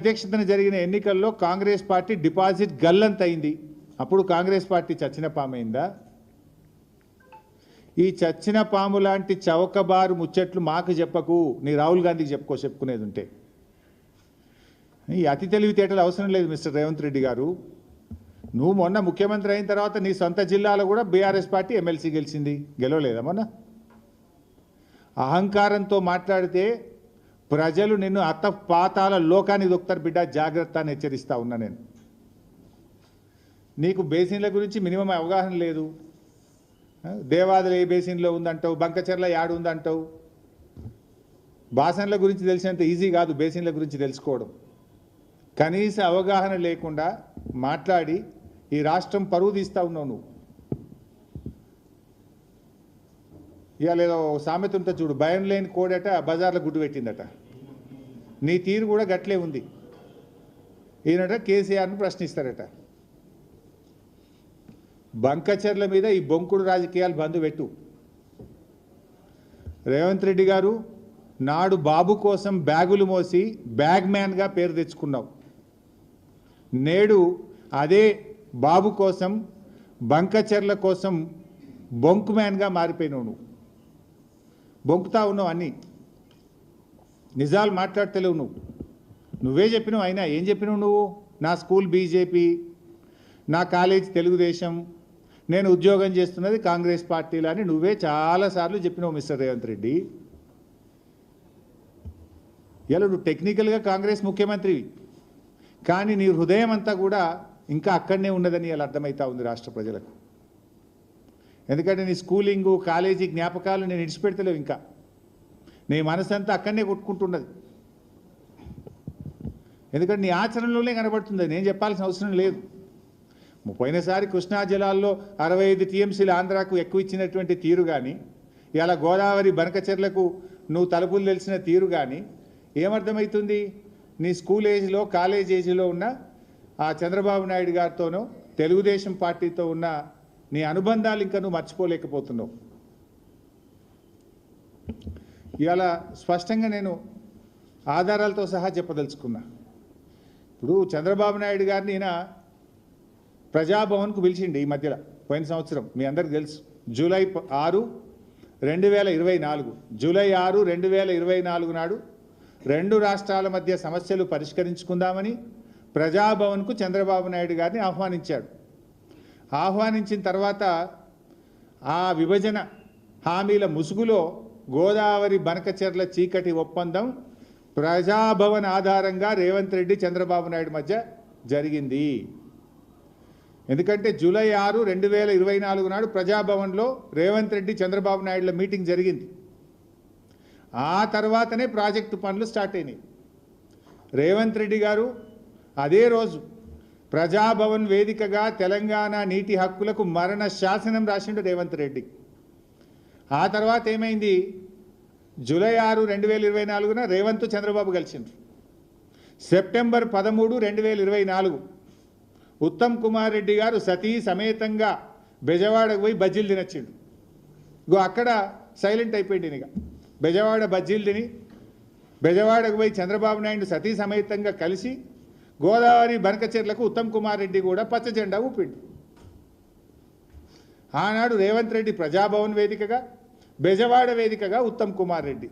అధ్యక్షతన జరిగిన ఎన్నికల్లో కాంగ్రెస్ పార్టీ డిపాజిట్ గల్లంతైంది. అప్పుడు కాంగ్రెస్ పార్టీ చచ్చిన పామైందా? ఈ చచ్చిన పాము లాంటి చౌకబారు ముచ్చట్లు మాకు చెప్పకు, నీ రాహుల్ గాంధీకి చెప్పుకునేది ఉంటే. ఈ అతి తెలివితేటలు అవసరం లేదు మిస్టర్ రేవంత్ రెడ్డి గారు. నువ్వు మొన్న ముఖ్యమంత్రి అయిన తర్వాత నీ సొంత జిల్లాలో కూడా బీఆర్ఎస్ పార్టీ ఎమ్మెల్సీ గెలిచింది, గెలవలేదా మొన్న? అహంకారంతో మాట్లాడితే ప్రజలు నిన్ను అత్తపాతాల లోకానికి దొక్కుతారు బిడ్డ, జాగ్రత్త అని హెచ్చరిస్తా ఉన్నా నేను. నీకు బేసిన్ల గురించి మినిమం అవగాహన లేదు. దేవాదులు ఏ బేసిన్లో ఉందంటావు, బంకచెర్ల యాడు ఉందంటావు. బాసన్ల గురించి తెలిసినంత ఈజీ కాదు బేసిన్ల గురించి తెలుసుకోవడం. కనీస అవగాహన లేకుండా మాట్లాడి ఈ రాష్ట్రం పరువు తీస్తూ ఉన్నావు నువ్వు. ఇవాళ ఏదో సామెత ఉంటే చూడు, భయం లేని కోడట బజార్లో గుడ్డు పెట్టిందట. నీ తీరు కూడా గట్లే ఉంది. ఈయనట కేసీఆర్ను ప్రశ్నిస్తారట. బంకచర్ల మీద ఈ బొంకుడు రాజకీయాలు బంద్ పెట్టు. రేవంత్ రెడ్డి గారు, నాడు బాబు కోసం బ్యాగులు మోసి బ్యాగ్ మ్యాన్గా పేరు తెచ్చుకున్నావు. నేడు అదే బాబు కోసం, బంకచర్ల కోసం బొంకు మ్యాన్గా మారిపోయినావు. నువ్వు బొంకుతా ఉన్నావు, అన్నీ నిజాలు మాట్లాడతలేవు నువ్వు. నువ్వే చెప్పినావు. అయినా ఏం చెప్పినావు నువ్వు? నా స్కూల్ బీజేపీ, నా కాలేజ్ తెలుగుదేశం, నేను ఉద్యోగం చేస్తున్నది కాంగ్రెస్ పార్టీలో అని నువ్వే చాలాసార్లు చెప్పినావు మిస్టర్ రేవంత్ రెడ్డి. ఇలా నువ్వు టెక్నికల్గా కాంగ్రెస్ ముఖ్యమంత్రివి, కానీ నీ హృదయం అంతా కూడా ఇంకా అక్కడనే ఉన్నదని ఇలా అర్థమవుతా ఉంది రాష్ట్ర ప్రజలకు. ఎందుకంటే నీ స్కూలింగు, కాలేజీ జ్ఞాపకాలు నేను విడిచిపెడతలేవు. ఇంకా నీ మనసు అంతా అక్కడనే కొట్టుకుంటున్నది. ఎందుకంటే నీ ఆచరణలోనే కనబడుతుంది. నేను చెప్పాల్సిన అవసరం లేదు. పోయినసారి కృష్ణా జలాల్లో 65 టీఎంసీలు ఆంధ్రాకు ఎక్కువ ఇచ్చినటువంటి తీరు కానీ, ఇలా గోదావరి బనకచెర్లకు నువ్వు తలుపులు తెలిసిన తీరు కానీ ఏమర్థమవుతుంది? నీ స్కూల్ ఏజ్లో, కాలేజ్ ఏజ్లో ఉన్న ఆ చంద్రబాబు నాయుడు గారితోనో తెలుగుదేశం పార్టీతో ఉన్న నీ అనుబంధాలు ఇంకా నువ్వు మర్చిపోలేకపోతున్నావు. ఇవాళ స్పష్టంగా నేను ఆధారాలతో సహా చెప్పదలుచుకున్నా. ఇప్పుడు చంద్రబాబు నాయుడు గారిని ఈయన ప్రజాభవన్కు పిలిచిండి ఈ మధ్యలో, పోయిన సంవత్సరం మీ అందరికీ తెలుసు. జూలై 6, 2024 జూలై 6, 2024 నాడు 2 రాష్ట్రాల మధ్య సమస్యలు పరిష్కరించుకుందామని ప్రజాభవన్కు చంద్రబాబు నాయుడు గారిని ఆహ్వానించాడు. ఆహ్వానించిన తర్వాత ఆ విభజన హామీల ముసుగులో గోదావరి బనకచెర్ల చీకటి ఒప్పందం ప్రజాభవన్ ఆధారంగా రేవంత్ రెడ్డి చంద్రబాబు నాయుడు మధ్య జరిగింది. ఎందుకంటే జూలై 6, 2024 నాడు ప్రజాభవన్లో రేవంత్ రెడ్డి చంద్రబాబు నాయుడుల మీటింగ్ జరిగింది. ఆ తర్వాతనే ప్రాజెక్టు పనులు స్టార్ట్ అయినాయి. రేవంత్ రెడ్డి గారు అదే రోజు ప్రజాభవన్ వేదికగా తెలంగాణ నీటి హక్కులకు మరణ శాసనం రాసిండు రేవంత్ రెడ్డి. ఆ తర్వాత ఏమైంది? జూలై 6, 2024 రేవంత్ చంద్రబాబు కలిసిండ్రు. సెప్టెంబర్ 13, 2024 ఉత్తమ్ కుమార్ రెడ్డి గారు సతీ సమేతంగా బెజవాడకు పోయి బజ్జీలు తినొచ్చిండు. అక్కడ సైలెంట్ అయిపోయింది. ఇక బెజవాడ బజ్జీలు తిని బెజవాడకు పోయి చంద్రబాబు నాయుడు సతీ సమేతంగా కలిసి గోదావరి బనకచెర్లకు ఉత్తమ్ కుమార్ రెడ్డి కూడా పచ్చ జెండా ఊపిండు. ఆనాడు రేవంత్ రెడ్డి ప్రజాభవన్ వేదికగా, బెజవాడ వేదికగా ఉత్తమ్ కుమార్ రెడ్డి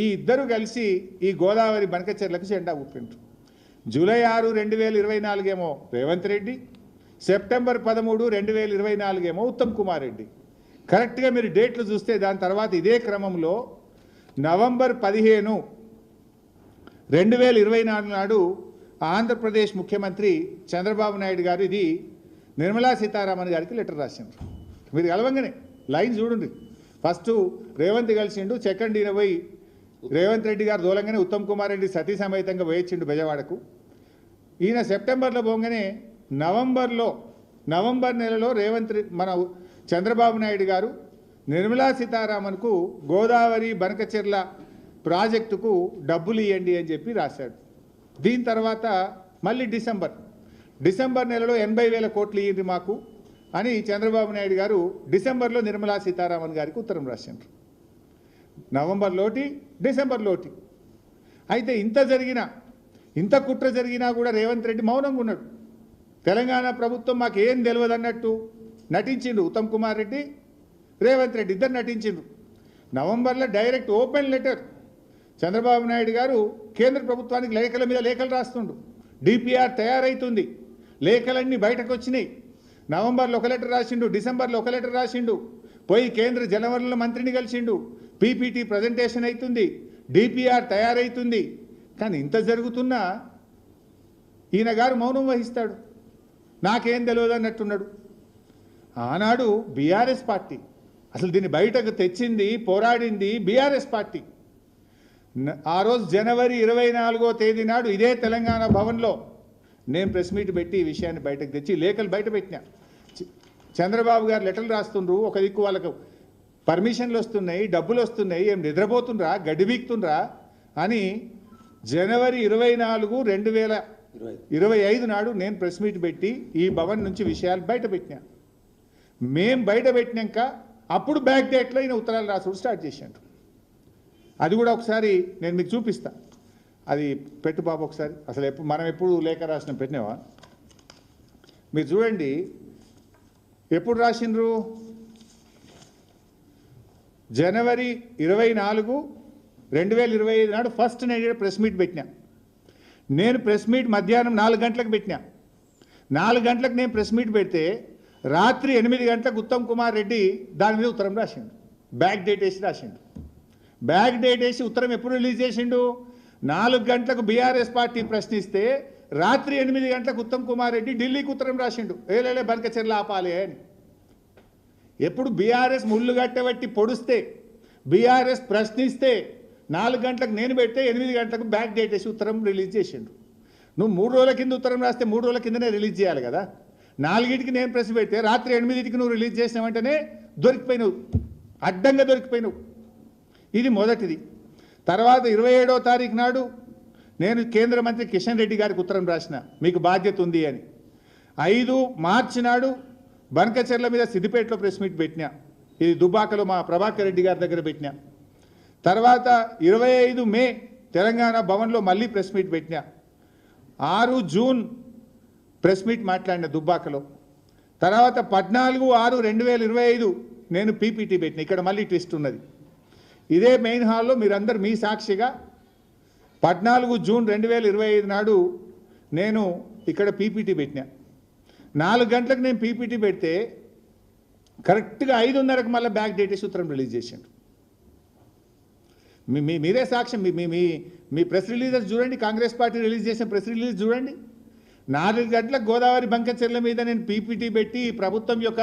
ఈ ఇద్దరు కలిసి ఈ గోదావరి బనకచెర్లకు జెండా ఊపిండ్రు. జూలై 6, 2024 ఏమో రేవంత్ రెడ్డి, సెప్టెంబర్ 13, 2024 ఏమో ఉత్తమ్ కుమార్ రెడ్డి. కరెక్ట్గా మీరు డేట్లు చూస్తే దాని తర్వాత ఇదే క్రమంలో నవంబర్ 15, 2024 నాడు ఆంధ్రప్రదేశ్ ముఖ్యమంత్రి చంద్రబాబు నాయుడు గారు ఇది నిర్మలా సీతారామన్ గారికి లెటర్ రాసిండ్రు. మీరు కలవంగానే లైన్ చూడండి. ఫస్ట్ రేవంత్ కలిసిండు, సెకండ్ ఈయన పోయి రేవంత్ రెడ్డి గారు దూలంగానే ఉత్తమ్ కుమార్ రెడ్డి సతీ సమేతంగా వేయించిండు బెజవాడకు. ఈయన సెప్టెంబర్లో పోగానే నవంబర్ నెలలో మన చంద్రబాబు నాయుడు గారు నిర్మలా సీతారామన్కు గోదావరి బనకచెర్ల ప్రాజెక్టుకు డబ్బులు ఇవ్వండి అని చెప్పి రాశాడు. దీని తర్వాత మళ్ళీ డిసెంబర్ నెలలో 80,000 కోట్లు ఇవ్వండి మాకు అని చంద్రబాబు నాయుడు గారు డిసెంబర్లో నిర్మలా సీతారామన్ గారికి ఉత్తరం రాసిండ్రు. నవంబర్లోటి, డిసెంబర్లోటి. అయితే ఇంత జరిగిన ఇంత కుట్ర జరిగినా కూడా రేవంత్ రెడ్డి మౌనంగా ఉన్నాడు. తెలంగాణ ప్రభుత్వం మాకు ఏం తెలియదు అన్నట్టు నటించిండు. ఉత్తమ్ కుమార్ రెడ్డి, రేవంత్ రెడ్డి ఇద్దరు నటించిండు. నవంబర్లో direct open letter Chandrababu Naidu గారు కేంద్ర ప్రభుత్వానికి లేఖల మీద లేఖలు రాస్తుండు. డిపిఆర్ తయారైతుంది, లేఖలన్నీ బయటకు వచ్చినాయి. నవంబర్లో ఒక లెటర్ రాసిండు, డిసెంబర్లో ఒక లెటర్ రాసిండు, పోయి కేంద్ర జలవనరుల మంత్రిని కలిసిండు, పీపీటీ ప్రజెంటేషన్ అవుతుంది, డిపిఆర్ తయారైతుంది. కానీ ఇంత జరుగుతున్నా ఈయన గారు మౌనం వహిస్తాడు, నాకేం తెలియదు అన్నట్టున్నాడు. ఆనాడు బీఆర్ఎస్ పార్టీ అసలు దీన్ని బయటకు తెచ్చింది, పోరాడింది బీఆర్ఎస్ పార్టీ. ఆ రోజు జనవరి 24వ తేదీ నాడు ఇదే తెలంగాణ భవన్లో నేను ప్రెస్ మీట్ పెట్టి ఈ విషయాన్ని బయటకు తెచ్చి లేఖలు బయట పెట్టినా. చంద్రబాబు గారు లెటర్లు రాస్తుండ్రు, ఒక దిక్కు వాళ్ళకు పర్మిషన్లు వస్తున్నాయి, డబ్బులు వస్తున్నాయి, ఏం నిద్రపోతుండ్రా, గడ్డి బీక్తుండ్రా అని జనవరి 24, 2025 నాడు నేను ప్రెస్ మీట్ పెట్టి ఈ భవన్ నుంచి విషయాలు బయట పెట్టినా. మేం బయట పెట్టినాక అప్పుడు బ్యాక్ డేట్లో ఈయన ఉత్తరాలు రాసుడు స్టార్ట్ చేశాడు. అది కూడా ఒకసారి నేను మీకు చూపిస్తా. అది పెట్టు బాబు ఒకసారి. అసలు మనం ఎప్పుడు లేఖ రాసిన పెట్టినావా? మీరు చూడండి ఎప్పుడు రాసిండ్రు. జనవరి 24, 2025 నాడు ఫస్ట్ నేను ప్రెస్ మీట్ పెట్టినా. నేను ప్రెస్ మీట్ మధ్యాహ్నం 4 గంటలకు పెట్టినా. 4 గంటలకు నేను ప్రెస్ మీట్ పెడితే రాత్రి 8 గంటలకు ఉత్తమ్ కుమార్ రెడ్డి దాని మీద ఉత్తరం రాసిండు, బ్యాక్ డేట్ వేసి రాసిండు. బ్యాక్ డేట్ వేసి ఉత్తరం ఎప్పుడు రిలీజ్ చేసిండు? 4 గంటలకు బీఆర్ఎస్ పార్టీ ప్రశ్నిస్తే రాత్రి 8 గంటలకు ఉత్తమ్ కుమార్ రెడ్డి ఢిల్లీకి ఉత్తరం రాసిండు, ఏలేలే బనకచెర్ల ఆపాలి అని. ఎప్పుడు బీఆర్ఎస్ ముళ్ళు గట్టబట్టి పొడిస్తే, బీఆర్ఎస్ ప్రశ్నిస్తే 4 గంటలకు నేను పెడితే 8 గంటలకు బ్యాక్ డేట్ వేసి ఉత్తరం రిలీజ్ చేసిండు. నువ్వు 3 రోజుల కింద ఉత్తరం రాస్తే 3 రోజుల కిందనే రిలీజ్ చేయాలి కదా. 4ంటికి నేను ప్రెస్ పెడితే రాత్రి 8ంటికి నువ్వు రిలీజ్ చేసిన వెంటనే దొరికిపోయినావు, అడ్డంగా దొరికిపోయినావు. ఇది మొదటిది. తర్వాత 27వ తారీఖు నాడు నేను కేంద్ర మంత్రి కిషన్ రెడ్డి గారికి ఉత్తరం రాసిన, మీకు బాధ్యత ఉంది అని. 5 మార్చి నాడు బనకచెర్ల మీద సిద్దిపేటలో ప్రెస్ మీట్ పెట్టినా, ఇది దుబ్బాకలో మా ప్రభాకర్ రెడ్డి గారి దగ్గర పెట్టినా. తర్వాత 25 మే తెలంగాణ భవన్లో మళ్ళీ ప్రెస్ మీట్ పెట్టినా. 6 జూన్ ప్రెస్ మీట్ మాట్లాడిన దుబ్బాకలో. తర్వాత 14/6/2025 నేను పీపీటీ పెట్టిన. ఇక్కడ మళ్ళీ ట్విస్ట్ ఉన్నది. ఇదే మెయిన్ హాల్లో మీరందరూ మీ సాక్షిగా 14 జూన్ 2025 నాడు నేను ఇక్కడ పీపీటీ పెట్టినా. 4 గంటలకు నేను పీపీటీ పెడితే కరెక్ట్గా 5:30కు మళ్ళీ బ్యాక్ డేట్ వేసి ఉత్తరం రిలీజ్ చేసిండు. మీరే సాక్ష్యం. మీ ప్రెస్ రిలీజెస్ చూడండి, కాంగ్రెస్ పార్టీ రిలీజ్ చేసిన ప్రెస్ రిలీజ్ చూడండి. 4 గంటలకు గోదావరి బంకచెర్ల మీద నేను పీపీటీ పెట్టి ఈ ప్రభుత్వం యొక్క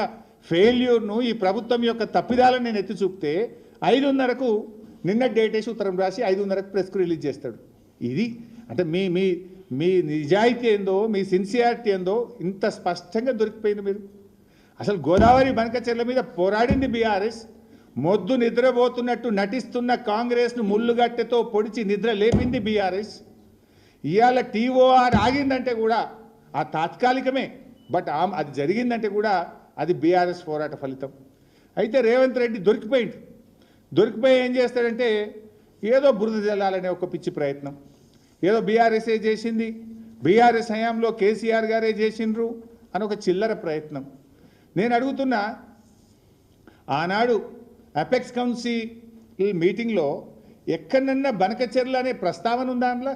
ఫెయిల్యూర్ను, ఈ ప్రభుత్వం యొక్క తప్పిదాలను నేను ఎత్తి చూపితే 5:30కు నిన్న డేట్ వేసి ఉత్తరం రాసి 5:30కు ప్రెస్కు రిలీజ్ చేస్తాడు. ఇది అంటే మీ మీ మీ నిజాయితీ ఏందో, మీ సిన్సియారిటీ ఏందో ఇంత స్పష్టంగా దొరికిపోయింది. మీరు అసలు గోదావరి బంకచెర్ల మీద పోరాడింది బీఆర్ఎస్, మొద్దు నిద్రపోతున్నట్టు నటిస్తున్న కాంగ్రెస్ను ముళ్ళుగట్టెతో పొడిచి నిద్ర లేపింది బీఆర్ఎస్. ఇవాళ టీఓఆర్ ఆగిందంటే కూడా ఆ తాత్కాలికమే, బట్ అది జరిగిందంటే కూడా అది బీఆర్ఎస్ పోరాట ఫలితం. అయితే రేవంత్ రెడ్డి దొరికిపోయి ఏం చేస్తాడంటే ఏదో బురద జల్లాలనే ఒక పిచ్చి ప్రయత్నం, ఏదో బీఆర్ఎస్ఏ చేసింది, బీఆర్ఎస్ హయాంలో కేసీఆర్ గారే చేసిండ్రు అని ఒక చిల్లర ప్రయత్నం. నేను అడుగుతున్నా, ఆనాడు అపెక్స్ కౌన్సిల్ మీటింగ్లో ఎక్కడన్నా బనకచెర్ల అనే ప్రస్తావన ఉందా? అందులో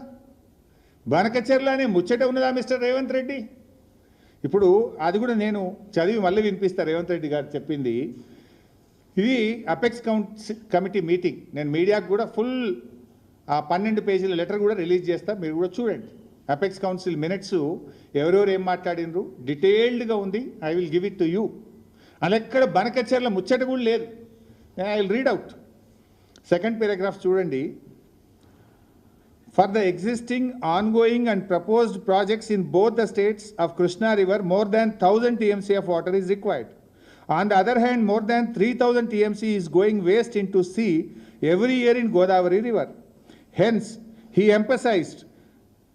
బనకచెర్ల అనే ముచ్చట ఉన్నదా మిస్టర్ రేవంత్ రెడ్డి? ఇప్పుడు అది కూడా నేను చదివి మళ్ళీ వినిపిస్తా. రేవంత్ రెడ్డి గారు చెప్పింది ఇది అపెక్స్ కమిటీ మీటింగ్. నేను మీడియాకు కూడా ఫుల్ 12 పేజీల లెటర్ కూడా రిలీజ్ చేస్తా, మీరు కూడా చూడండి. అపెక్స్ కౌన్సిల్ మినిట్స్ ఎవరెవరు ఏం మాట్లాడినరు డీటెయిల్డ్గా ఉంది. I will give it to you. అలా ఎక్కడ బనకచెర్ల ముచ్చట కూడా లేదు. I will read out. Second paragraph చూడండి. For the existing, ongoing and proposed projects in both the states of Krishna River, more than 1000 TMC of water is required. On the other hand, more than 3000 TMC is going waste into sea every year in Godavari River. Hence, he emphasized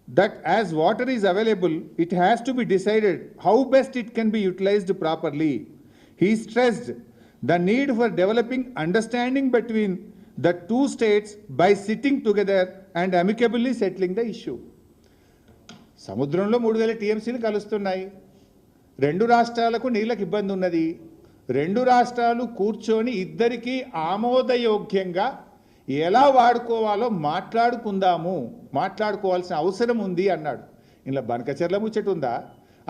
that as water is available, it has to be decided how best it can be utilized properly. He stressed the need for developing understanding between the two states by sitting together and amicably settling the issue. సముద్రంలో 3000 టీఎంసీలు కలుస్తున్నాయి. 2 రాష్ట్రాలకు నీళ్ళకి ఇబ్బంది ఉన్నది. 2 రాష్ట్రాలు కూర్చొని ఇద్దరికీ ఆమోదయోగ్యంగా ఎలా వాడుకోవాలో మాట్లాడుకోవాల్సిన అవసరం ఉంది అన్నాడు. ఇలా బనకచెర్ల ముచ్చట ఉందా?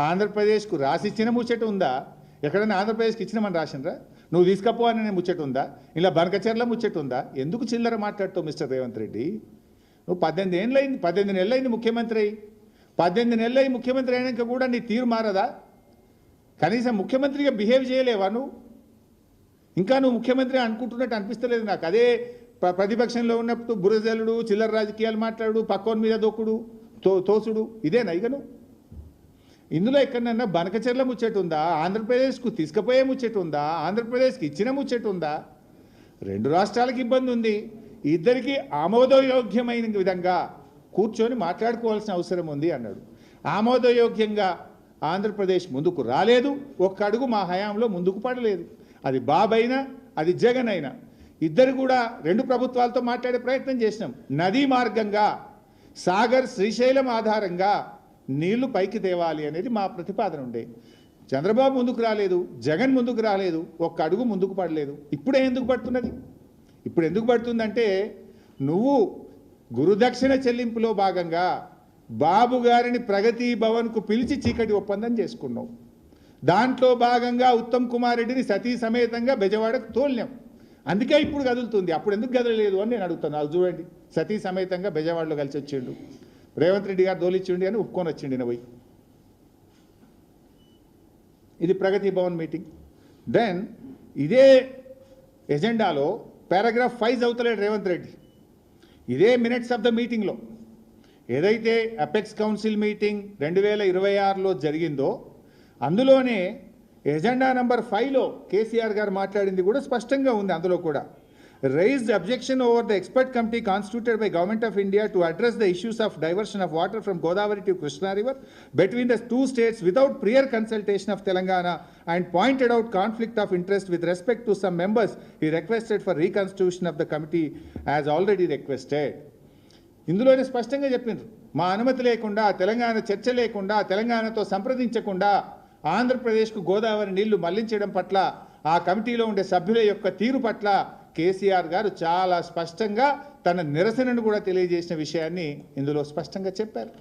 ఆంధ్రప్రదేశ్కు రాసిచ్చిన ముచ్చట ఉందా? ఎక్కడైనా ఆంధ్రప్రదేశ్కి ఇచ్చినామని రాసినరా? నువ్వు తీసుకపో అని ముచ్చట ఉందా? ఇలా బనకచెర్ల ముచ్చట ఉందా? ఎందుకు చిల్లర మాట్లాడుతావు మిస్టర్ రేవంత్ రెడ్డి? నువ్వు 18 నెలలైంది ముఖ్యమంత్రి అయ్యి. 18 నెలలు అయ్యి ముఖ్యమంత్రి అయినాక కూడా నీ తీరు మారదా? కనీసం ముఖ్యమంత్రిగా బిహేవ్ చేయలేవా నువ్వు? ఇంకా నువ్వు ముఖ్యమంత్రి అనుకుంటున్నట్టు అనిపిస్తలేదు నాకు. అదే ప్రతిపక్షంలో ఉన్నప్పుడు బురజలుడు, చిల్లర రాజకీయాలు మాట్లాడు, పక్కోని మీద దొక్కుడు, తోసుడు, ఇదేనా ఇక నువ్వు? ఇందులో ఎక్కడన్నా బనకచెర్ల ముచ్చట ఉందా? ఆంధ్రప్రదేశ్కు తీసుకుపోయే ముచ్చట ఉందా? ఆంధ్రప్రదేశ్కి ఇచ్చిన ముచ్చట ఉందా? 2 రాష్ట్రాలకు ఇబ్బంది ఉంది. ఇద్దరికి ఆమోదయోగ్యమైన విధంగా కూర్చొని మాట్లాడుకోవాల్సిన అవసరం ఉంది అన్నాడు. ఆమోదయోగ్యంగా ఆంధ్రప్రదేశ్ ముందుకు రాలేదు. ఒక్క అడుగు మా హయాంలో ముందుకు పడలేదు. అది బాబు అయినా అది జగన్ అయినా ఇద్దరు కూడా 2 ప్రభుత్వాలతో మాట్లాడే ప్రయత్నం చేసినాం. నదీ మార్గంగా సాగర్ శ్రీశైలం ఆధారంగా నీళ్లు పైకి తేవాలి అనేది మా ప్రతిపాదన ఉండే. చంద్రబాబు ముందుకు రాలేదు, జగన్ ముందుకు రాలేదు, ఒక్క అడుగు ముందుకు పడలేదు. ఇప్పుడే ఎందుకు పడుతున్నది? ఇప్పుడు ఎందుకు పడుతుందంటే నువ్వు గురుదక్షిణ చెల్లింపులో భాగంగా బాబు గారిని ప్రగతి భవన్కు పిలిచి చీకటి ఒప్పందం చేసుకున్నావు. దాంట్లో భాగంగా ఉత్తమ్ కుమార్ రెడ్డిని సతీ సమేతంగా బెజవాడకు తోలినాం. అందుకే ఇప్పుడు కదులుతుంది. అప్పుడు ఎందుకు కదలలేదు అని నేను అడుగుతాను. అది చూడండి, సతీ సమేతంగా బెజవాడలో కలిసి వచ్చిండు. రేవంత్ రెడ్డి గారు దోలిచ్చిండి అని ఒప్పుకొని వచ్చిండి పోయి. ఇది ప్రగతి భవన్ మీటింగ్. దెన్ ఇదే ఎజెండాలో పారాగ్రాఫ్ 5 చదువుతలేడు రేవంత్ రెడ్డి. ఇదే మినిట్స్ ఆఫ్ ద మీటింగ్లో ఏదైతే అపెక్స్ కౌన్సిల్ మీటింగ్ 2026లో జరిగిందో అందులోనే ఎజెండా నెంబర్ 5లో కేసీఆర్ గారు మాట్లాడింది కూడా స్పష్టంగా ఉంది. అందులో కూడా raised objection over the expert committee constituted by Government of India to address the issues of diversion of water from Godavari to Krishna River between the 2 states without prior consultation of Telangana, and pointed out conflict of interest with respect to some members. He requested for reconstitution of the committee as already requested. ఇందులోనే స్పష్టంగా చెప్పిండ్రు, మా అనుమతి లేకుండా, తెలంగాణ చర్చ లేకుండా, తెలంగాణతో సంప్రదించకుండా ఆంధ్రప్రదేశ్కు గోదావరి నీళ్లు మళ్లించడం పట్ల ఆ కమిటీలో ఉండే సభ్యుల యొక్క తీరు పట్ల కేసీఆర్ గారు చాలా స్పష్టంగా తన నిరసనను కూడా తెలియజేసిన విషయాన్ని ఇందులో స్పష్టంగా చెప్పారు.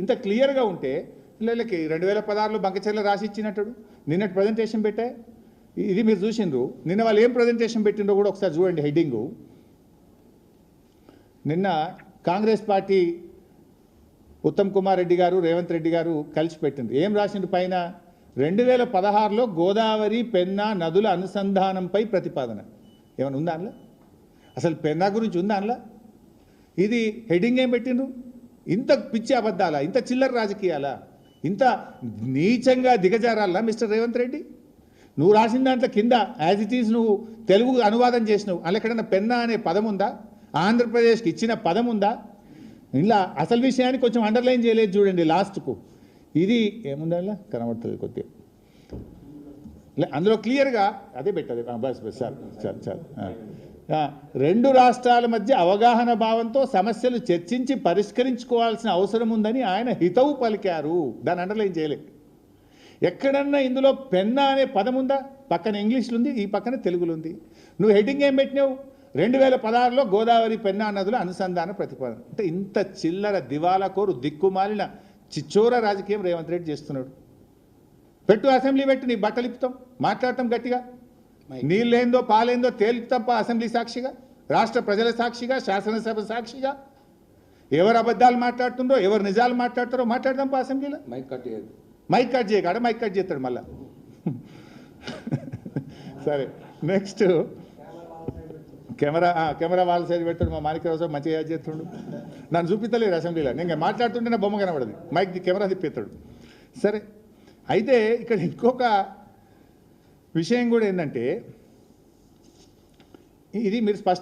ఇంత క్లియర్గా ఉంటే పిల్లలకి 2016లో బంకచెర్ల రాసి ఇచ్చినట్టు నిన్నటి ప్రజెంటేషన్ పెట్టా. ఇది మీరు చూసిండ్రు. నిన్న వాళ్ళు ఏం ప్రజెంటేషన్ పెట్టిండ్రో కూడా ఒకసారి చూడండి. హెడ్డింగు నిన్న కాంగ్రెస్ పార్టీ ఉత్తమ్ కుమార్ రెడ్డి గారు, రేవంత్ రెడ్డి గారు కలిసి పెట్టిండ్రు. ఏం రాసిండ్రు పైన? 2016లో గోదావరి పెన్నా నదుల అనుసంధానంపై ప్రతిపాదన. ఏమైనా ఉందా అందులో? అసలు పెన్నా గురించి ఉందా అందులో? ఇది హెడ్డింగ్ ఏం పెట్టిండ్రు? ఇంత పిచ్చి అబద్ధాలా? ఇంత చిల్లర రాజకీయాలా? ఇంత నీచంగా దిగజారాలా మిస్టర్ రేవంత్ రెడ్డి? నువ్వు రాసిన దాంట్లో కింద యాజ్ ఇట్ ఈజ్ నువ్వు తెలుగు అనువాదం చేసినావు. అలా ఎక్కడన్నా పెన్నా అనే పదం ఉందా? ఆంధ్రప్రదేశ్కి ఇచ్చిన పదం ఉందా? ఇలా అసలు విషయాన్ని కొంచెం అండర్లైన్ చేయలేదు చూడండి లాస్ట్కు. ఇది ఏముందా కనబడుతుంది కొద్దిగా అందులో క్లియర్గా అదే పెట్టదు. బస్ చాలు. 2 రాష్ట్రాల మధ్య అవగాహన భావంతో సమస్యలు చర్చించి పరిష్కరించుకోవాల్సిన అవసరం ఉందని ఆయన హితవు పలికారు. దాన్ని అండర్లైన్ చేయలేదు. ఎక్కడన్నా ఇందులో పెన్నా అనే పదం ఉందా? పక్కన ఇంగ్లీష్లో ఉంది, ఈ పక్కన తెలుగులో ఉంది. నువ్వు హెడ్డింగ్ ఏం పెట్టినావు? 2016లో గోదావరి పెన్నా నదుల అనుసంధాన ప్రతిపాదన. అంటే ఇంత చిల్లర దివాలా కోరు దిక్కుమాలిన చిచ్చోర రాజకీయం రేవంత్ రెడ్డి చేస్తున్నాడు. పెట్టు, అసెంబ్లీ పెట్టు, నీ బట్టలు ఇప్పుతాం, మాట్లాడతాం గట్టిగా. నీళ్ళేందో పాలేందో తేలుతాం అసెంబ్లీ సాక్షిగా, రాష్ట్ర ప్రజల సాక్షిగా, శాసనసభ సాక్షిగా. ఎవరు అబద్ధాలు మాట్లాడుతుండో, ఎవరు నిజాలు మాట్లాడతారో మాట్లాడదాం అసెంబ్లీలో. మైక్ కట్ చేయగాడ మైక్ కట్ చేస్తాడు మళ్ళా. సరే, నెక్స్ట్ కెమెరా వాళ్ళ సైడ్ పెట్టాడు. మా మాణిక్యరావు సార్ మంచిగా యాడ్ చేస్తుండు. నన్ను చూపిస్తలేరు అసెంబ్లీలో. నేను మాట్లాడుతుంటే నా బొమ్మ కనబడదు, మైక్ కెమెరా తిప్పేస్తాడు. సరే, అయితే ఇక్కడ ఇంకొక విషయం కూడా ఏంటంటే ఇది మీరు స్పష్టంగా